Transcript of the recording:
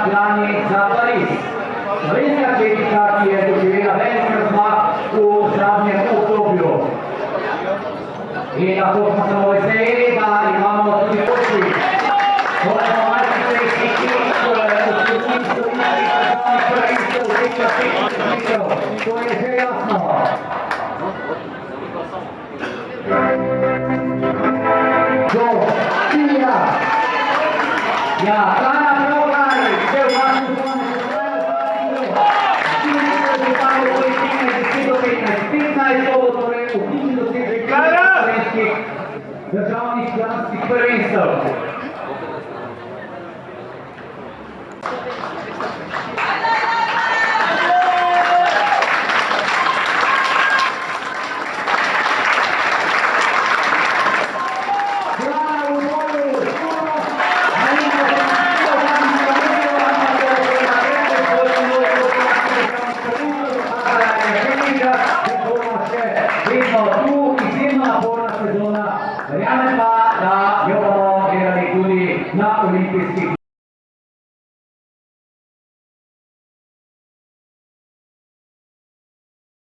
plani za Pariz. Slovenska atletika, ki je doživela velik razmah v zadnjem obdobju. In lahko smo samo veseli, da imamo tudi oči. To je pa marsikaj ekip, to je že jasno. Ja, Ana Pravgaj, vse v vašem zvone, se pravi 15 bo torej vključen dosežek slovenskih državnih članskih prvenstev. Verjamem pa, da jo bomo gledali tudi na olimpijskih